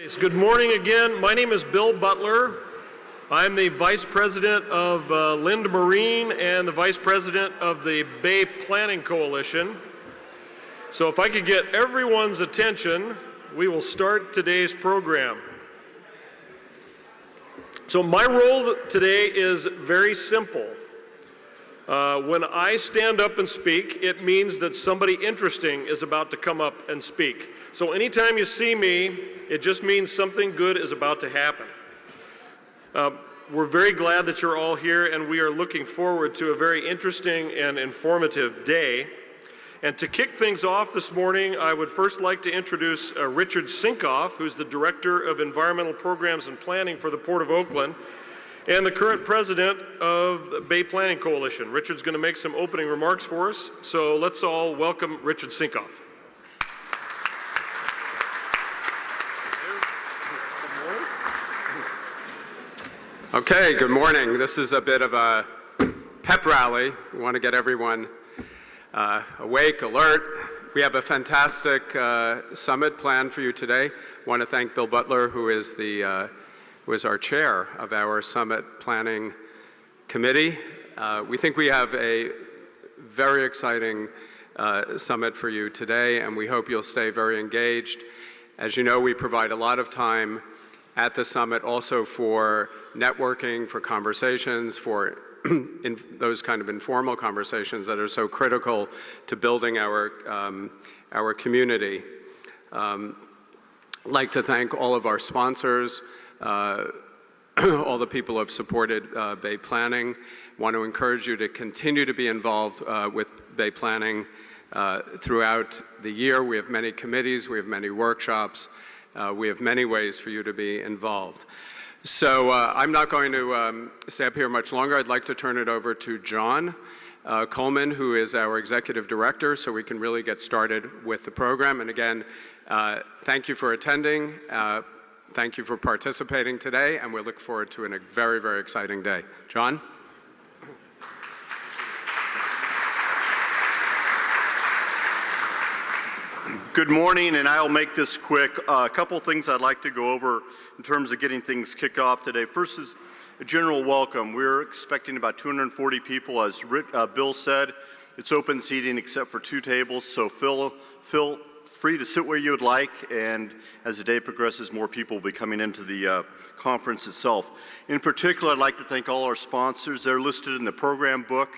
Good morning again. My name is Bill Butler. I'm the Vice President of Lind Marine and the Vice President of the Bay Planning Coalition. So if I could get everyone's attention, we will start today's program. So my role today is very simple. When I stand up and speak, it means that somebody interesting is about to come up and speak. So anytime you see me, it just means something good is about to happen. We're very glad that you're all here, and we are looking forward to a very interesting and informative day. And to kick things off this morning, I would first like to introduce Richard Sinkoff, who's the Director of Environmental Programs and Planning for the Port of Oakland, and the current president of the Bay Planning Coalition. Richard's going to make some opening remarks for us, so let's all welcome Richard Sinkoff. Okay, good morning. This is a bit of a pep rally. We want to get everyone awake, alert. We have a fantastic summit planned for you today. I want to thank Bill Butler, who is our chair of our summit planning committee. We think we have a very exciting summit for you today, and we hope you'll stay very engaged. As you know, we provide a lot of time at the summit also for networking, for conversations, for those kind of informal conversations that are so critical to building our community. I'd like to thank all of our sponsors, all the people who have supported Bay Planning. Want to encourage you to continue to be involved with Bay Planning throughout the year. We have many committees, we have many workshops, we have many ways for you to be involved. So I'm not going to stay up here much longer. I'd like to turn it over to John Coleman, who is our executive director, so we can really get started with the program. And again, thank you for attending. Thank you for participating today, and we look forward to a very, very exciting day. John? Good morning, and I'll make this quick. A couple things I'd like to go over in terms of getting things kicked off today. First is a general welcome. We're expecting about 240 people, as Bill said. It's open seating except for 2 tables, so feel free to sit where you would like, and as the day progresses, more people will be coming into the conference itself. In particular, I'd like to thank all our sponsors. They're listed in the program book.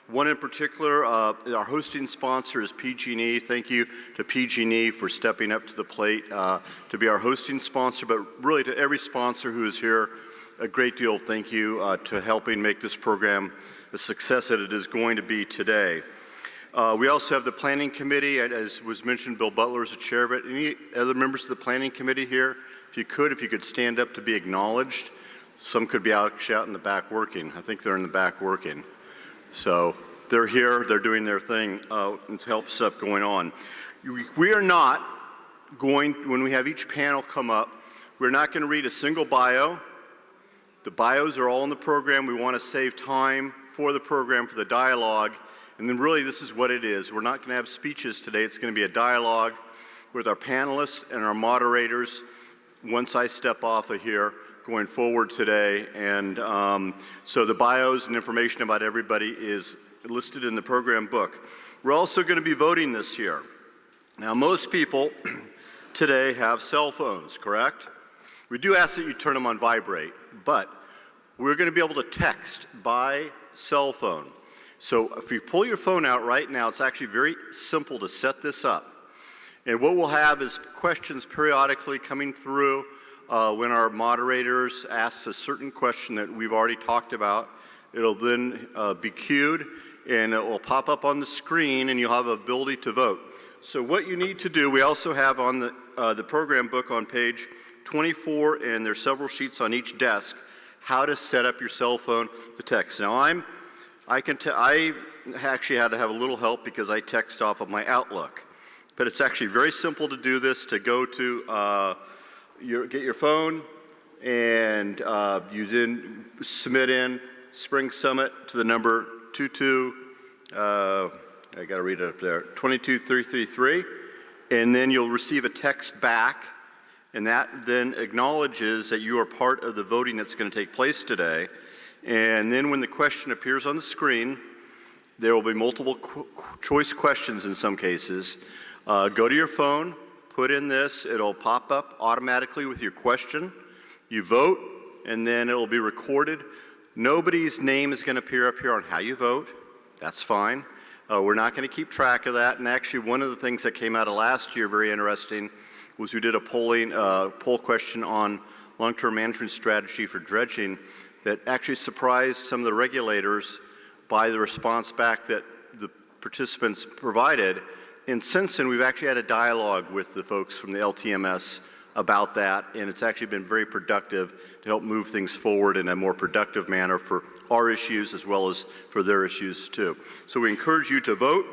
One in particular, our hosting sponsor is PG&E. Thank you to PG&E for stepping up to the plate to be our hosting sponsor, but really to every sponsor who is here, a great deal of thank you to helping make this program the success that it is going to be today. We also have the Planning Committee, as was mentioned, Bill Butler is the chair of it. Any other members of the Planning Committee here? If you could stand up to be acknowledged. Some could be out in the back working. I think they're in the back working. So they're here, they're doing their thing to help stuff going on. We are not going, when we have each panel come up, we're not going to read a single bio. The bios are all in the program. We want to save time for the program, for the dialogue. And then really this is what it is. We're not going to have speeches today. It's going to be a dialogue with our panelists and our moderators once I step off of here going forward today. And so the bios and information about everybody is listed in the program book. We're also going to be voting this year. Now, most people today have cell phones, correct? We do ask that you turn them on vibrate, but we're going to be able to text by cell phone. So if you pull your phone out right now, it's actually very simple to set this up. And what we'll have is questions periodically coming through when our moderators ask a certain question that we've already talked about. It'll then be queued, and it will pop up on the screen, and you'll have the ability to vote. So what you need to do, we also have on the program book on page 24, and there's several sheets on each desk, how to set up your cell phone to text. Now I actually had to have a little help because I text off of my Outlook. But it's actually very simple to do this, to go to get your phone, and you then submit in Spring Summit to the number 2233, and then you'll receive a text back And that then acknowledges that you are part of the voting that's going to take place today. And then when the question appears on the screen, there will be multiple choice questions in some cases. Go to your phone, put in this, it'll pop up automatically with your question. You vote, and then it'll be recorded. Nobody's name is going to appear up here on how you vote. That's fine. We're not going to keep track of that. And actually, one of the things that came out of last year, very interesting, was we did a poll question on long-term management strategy for dredging that actually surprised some of the regulators by the response back that the participants provided. And since then, we've actually had a dialogue with the folks from the LTMS about that, and it's actually been very productive to help move things forward in a more productive manner for our issues as well as for their issues too. So we encourage you to vote.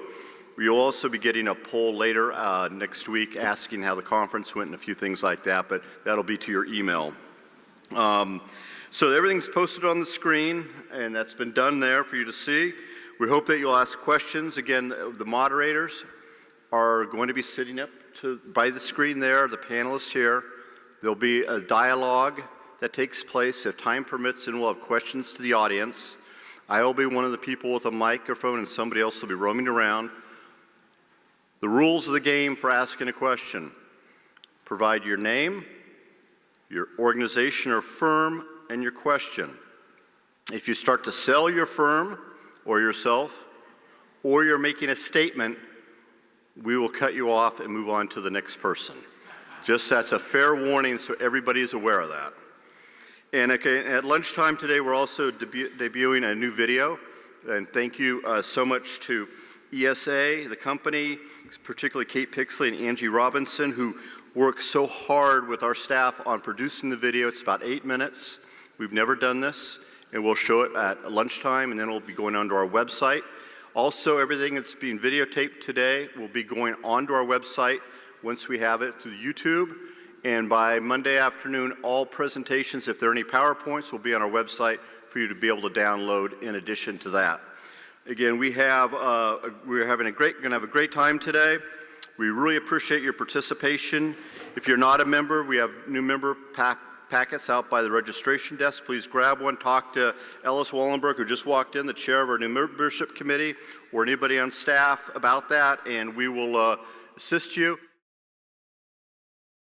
We'll also be getting a poll later next week asking how the conference went and a few things like that, but that'll be to your email. So everything's posted on the screen, and that's been done there for you to see. We hope that you'll ask questions. Again, the moderators are going to be sitting up by the screen there, the panelists here. There'll be a dialogue that takes place. If time permits, and we'll have questions to the audience. I will be one of the people with a microphone, and somebody else will be roaming around. The rules of the game for asking a question: provide your name, your organization or firm, and your question. If you start to sell your firm or yourself, or you're making a statement, we will cut you off and move on to the next person. Just that's a fair warning so everybody is aware of that. And at lunchtime today, we're also debuting a new video. And thank you so much to ESA, the company, particularly Kate Pixley and Angie Robinson, who worked so hard with our staff on producing the video. It's about 8 minutes. We've never done this, and we'll show it at lunchtime, and then it'll be going onto our website. Also, everything that's being videotaped today will be going onto our website once we have it through YouTube. And by Monday afternoon, all presentations, if there are any PowerPoints, will be on our website for you to be able to download in addition to that. Again, we're going to have a great time today. We really appreciate your participation. If you're not a member, we have new member packets out by the registration desk. Please grab one. Talk to Ellis Wallenberg, who just walked in, the chair of our new membership committee, or anybody on staff about that, and we will assist you.